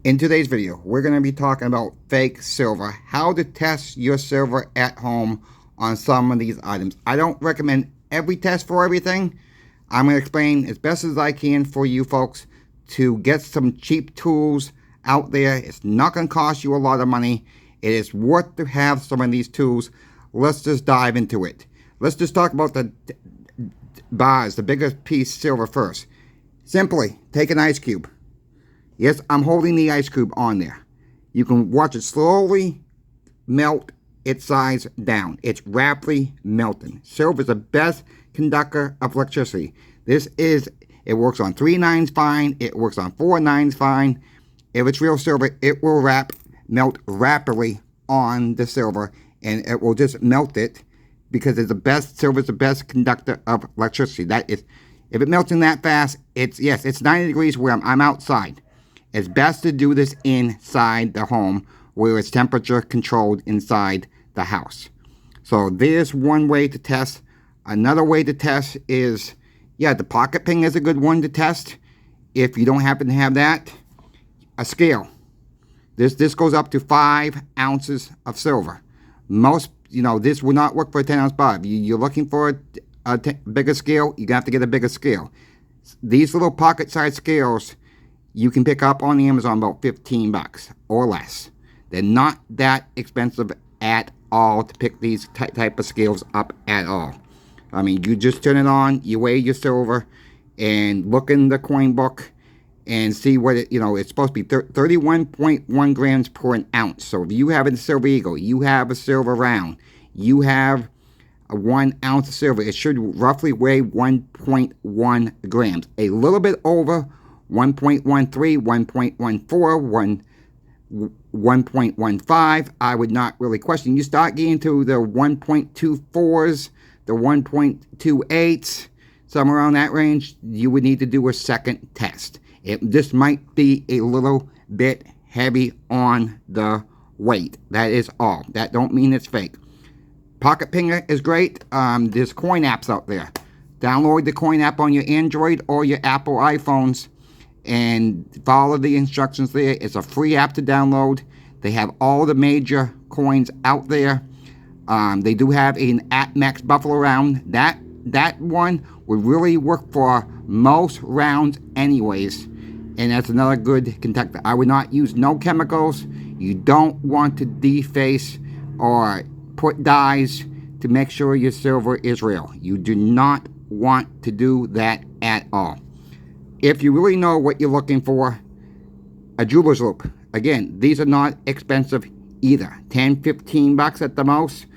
In today's video, we're going to be talking about fake silver, how to test your silver at home on some of these items. I don't recommend every test for everything. I'm going to explain as best as I can for you folks to get some cheap tools out there. It's not going to cost you a lot of money. It is worth to have some of these tools. Let's just dive into it. Let's just talk about the bars, the biggest piece silver first. Simply take an ice cube. Yes, I'm holding the ice cube on there. You can watch it slowly melt its size down. It's rapidly melting. Silver is the best conductor of electricity. It works on 3 nines fine. It works on 4 nines fine. If it's real silver, it will melt rapidly on the silver, and it will just melt it because silver is the best conductor of electricity. If it melts in that fast, it's 90 degrees where I'm outside. It's best to do this inside the home where it's temperature controlled inside the house. So there's one way to test. Another way to test is, the pocket ping is a good one to test. If you don't happen to have that, a scale. This goes up to 5 ounces of silver. Most, this will not work for a 10-ounce bar. If you're looking for a bigger scale, you're going to have to get a bigger scale. These little pocket-sized scales you can pick up on Amazon about $15 or less. They're not that expensive at all to pick these type of scales up at all. I mean, you just turn it on, you weigh your silver, and look in the coin book and see what it's supposed to be 31.1 grams per an ounce. So if you have a silver eagle, you have a silver round, you have a 1 ounce of silver, it should roughly weigh 1.1 grams. A little bit over 1.13, 1.14, 1.15, I would not really question. You start getting to the 1.24s, the 1.28s, somewhere around that range, you would need to do a second test. This might be a little bit heavy on the weight. That is all. That don't mean it's fake. Pocket Pinger is great. There's coin apps out there. Download the coin app on your Android or your Apple iPhones and follow the instructions there. It's a free app to download. They have all the major coins out there. They do have an APMEX Buffalo round. That one would really work for most rounds anyways, and that's another good conductor. I would not use no chemicals. You don't want to deface or put dyes to make sure your silver is real. You do not want to do that at all. If you really know what you're looking for, a jeweler's loupe. Again, these are not expensive either. $10-15 at the most.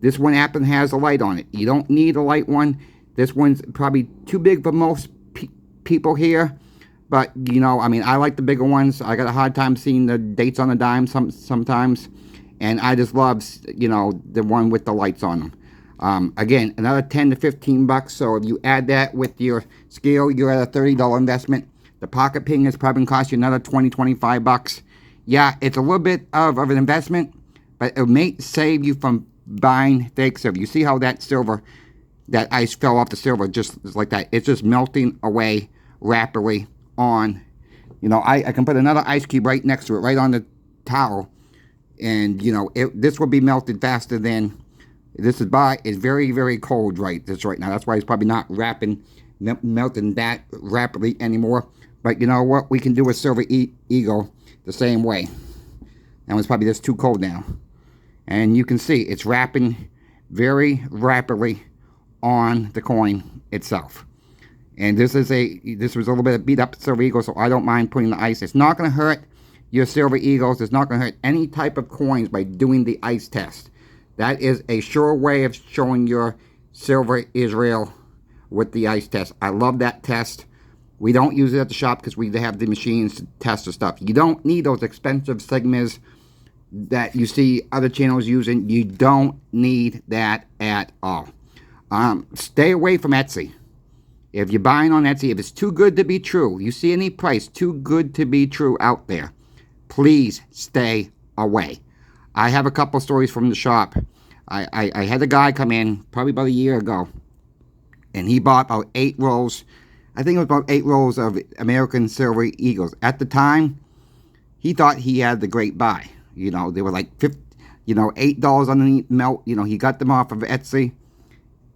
This one has a light on it. You don't need a light one. This one's probably too big for most people here. But, I like the bigger ones. I got a hard time seeing the dates on the dime sometimes. And I just love, the one with the lights on them. Again, another $10 to $15. So if you add that with your scale, you're at a $30 investment. The pocket ping is probably going to cost you another $20, $25. Yeah, it's a little bit of an investment, but it may save you from buying fake silver. You see how that ice fell off the silver just like that. It's just melting away rapidly on, I can put another ice cube right next to it, right on the towel. And, this will be melted faster than... This is very, very cold right now. That's why it's probably not melting that rapidly anymore. But you know what? We can do a silver eagle the same way. That one's probably just too cold now. And you can see it's wrapping very rapidly on the coin itself. And this was a little bit of beat up silver eagle, so I don't mind putting the ice. It's not going to hurt your silver eagles. It's not going to hurt any type of coins by doing the ice test. That is a sure way of showing your silver is real with the ice test. I love that test. We don't use it at the shop because we have the machines to test the stuff. You don't need those expensive Sigmas that you see other channels using. You don't need that at all. Stay away from Etsy. If you're buying on Etsy, if it's too good to be true, you see any price too good to be true out there, please stay away. I have a couple stories from the shop. I had a guy come in probably about a year ago, and he bought about 8 rolls. I think it was about 8 rolls of American Silver Eagles. At the time, he thought he had the great buy. You know, they were like $8 underneath melt. You know, he got them off of Etsy,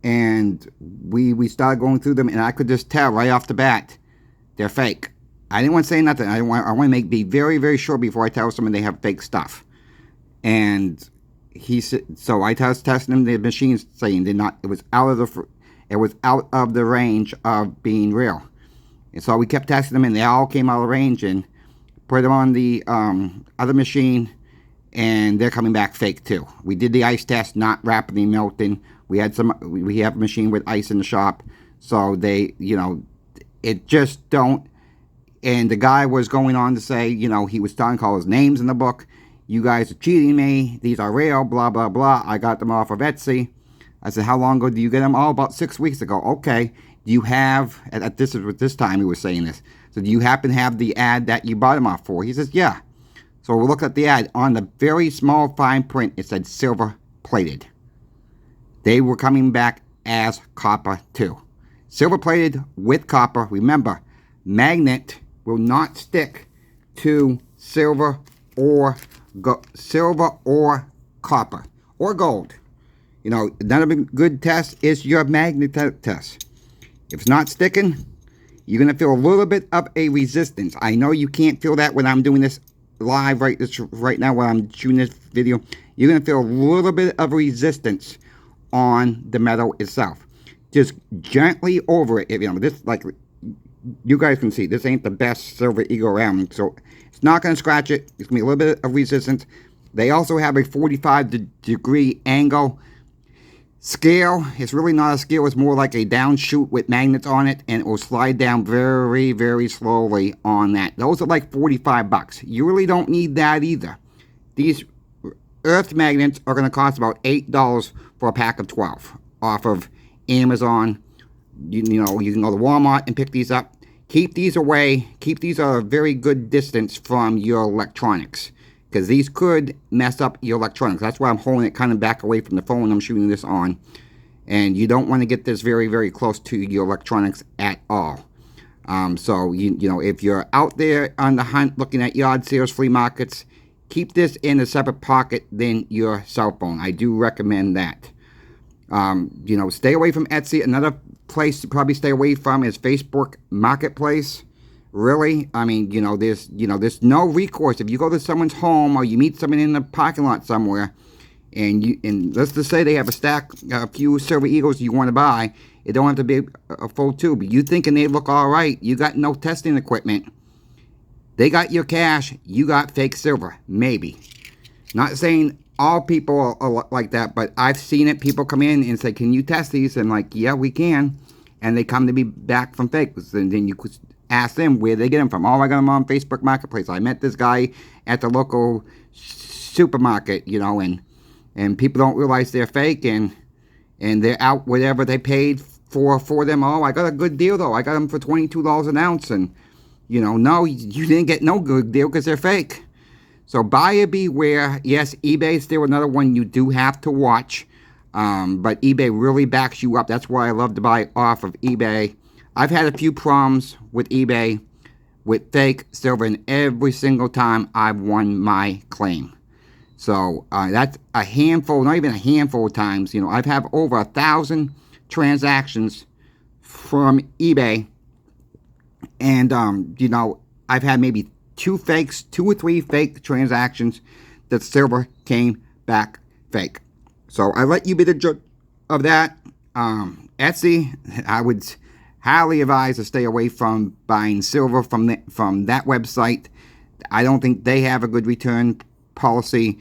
and we started going through them, and I could just tell right off the bat they're fake. I didn't want to say nothing. I want to be very, very sure before I tell someone they have fake stuff. And he said, so I tested them. The machines saying they're not. It was out of the range of being real. And so we kept testing them, and they all came out of range. And put them on the other machine, and they're coming back fake too. We did the ice test, not rapidly melting. We have a machine with ice in the shop, so they, you know, it just don't. And the guy was going on to say, you know, he was starting to call his names in the book. You guys are cheating me. These are real, blah, blah, blah. I got them off of Etsy. I said, how long ago do you get them? Oh, about 6 weeks ago. Okay. Do you have, at this time he was saying this. So do you happen to have the ad that you bought them off for? He says, yeah. So we look at the ad. On the very small fine print, it said silver plated. They were coming back as copper too. Silver plated with copper. Remember, magnet will not stick to silver or copper or gold. You know, another good test is your magnet test. If it's not sticking, you're going to feel a little bit of a resistance. I know you can't feel that when I'm doing this live right now when I'm shooting this video. You're going to feel a little bit of resistance on the metal itself. Just gently over it. You know, this, like, you guys can see, this ain't the best silver eagle around. So it's not going to scratch it. It's going to be a little bit of resistance. They also have a 45-degree angle scale. It's really not a scale. It's more like a down chute with magnets on it, and it will slide down very, very slowly on that. Those are like $45. You really don't need that either. These earth magnets are going to cost about $8 for a pack of 12 off of Amazon. You know, you can go to Walmart and pick these up. Keep these away. Keep these at a very good distance from your electronics, because these could mess up your electronics. That's why I'm holding it kind of back away from the phone I'm shooting this on. And you don't want to get this very, very close to your electronics at all. So, you know, if you're out there on the hunt looking at yard sales, flea markets, keep this in a separate pocket than your cell phone. I do recommend that. You know, stay away from Etsy. Another place to probably stay away from is Facebook Marketplace. Really, I mean, there's no recourse. If you go to someone's home or you meet someone in the parking lot somewhere, and let's just say they have a few Silver Eagles you want to buy, it don't have to be a full tube. You thinking they look all right? You got no testing equipment. They got your cash. You got fake silver, maybe. Not saying all people are like that, but I've seen it. People come in and say, "Can you test these?" And like, yeah, we can. And they come to me back from fake. And then you could ask them where they get them from. Oh, I got them on Facebook Marketplace. I met this guy at the local supermarket, you know, and people don't realize they're fake, and they're out whatever they paid for them. Oh, I got a good deal though. I got them for $22 an ounce, and no, you didn't get no good deal because they're fake. So buyer beware. Yes, eBay is still another one you do have to watch, but eBay really backs you up. That's why I love to buy off of eBay. I've had a few problems with eBay with fake silver, and every single time I've won my claim. So that's a handful, not even a handful of times. I've had over 1,000 transactions from eBay, and I've had maybe 2 or 3 fake transactions that silver came back fake. So I let you be the judge of that. Etsy, I would highly advise to stay away from buying silver from that website. I don't think they have a good return policy.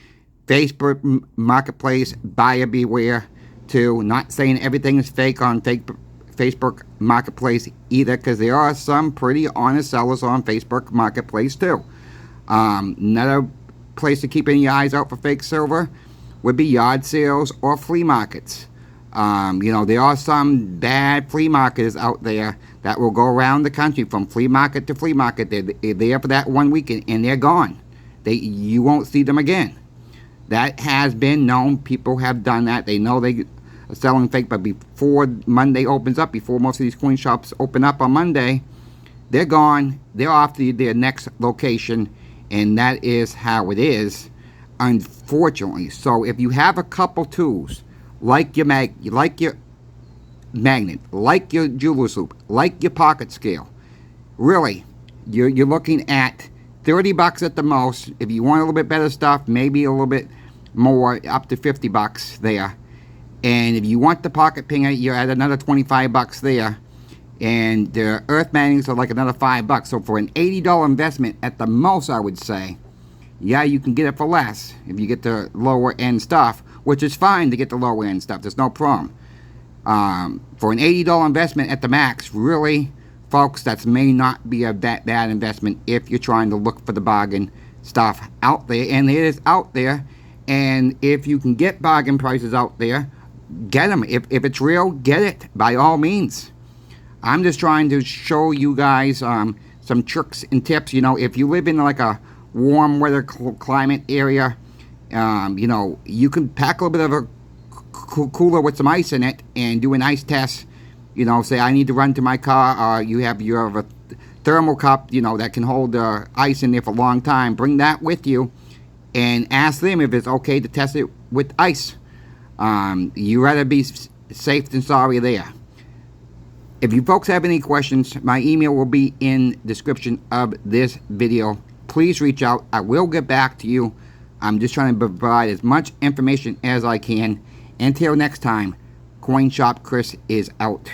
Facebook Marketplace, buyer beware too. Not saying everything is fake on Facebook Marketplace either, because there are some pretty honest sellers on Facebook Marketplace too. Another place to keep your eyes out for fake silver would be yard sales or flea markets. There are some bad flea marketers out there that will go around the country from flea market to flea market. They're there for that 1 weekend and they're gone. You won't see them again. That has been known. People have done that. They know they are selling fake, but before Monday opens up, before most of these coin shops open up on Monday, they're gone. They're off to their next location, and that is how it is, unfortunately. So if you have a couple tools, like your magnet, like your jeweler's loop, like your pocket scale, really, you're looking at $30 at the most. If you want a little bit better stuff, maybe a little bit more, up to $50 there. And if you want the pocket pinger, you're at another $25 there. And the earth magnets are like another $5. So for an $80 investment at the most, I would say, yeah, you can get it for less if you get the lower end stuff, which is fine to get the lower end stuff. There's no problem. For an $80 investment at the max, really, folks, that may not be a that bad investment if you're trying to look for the bargain stuff out there. And it is out there. And if you can get bargain prices out there, get them. If it's real, get it by all means. I'm just trying to show you guys some tricks and tips. You know, if you live in like a warm weather climate area, you know, you can pack a little bit of a cooler with some ice in it and do an ice test. You know, say I need to run to my car. You have a thermal cup, you know, that can hold ice in there for a long time. Bring that with you and ask them if it's okay to test it with ice. You rather be safe than sorry there. If you folks have any questions, my email will be in the description of this video. Please reach out. I will get back to you. I'm just trying to provide as much information as I can. Until next time, Coin Shop Chris is out.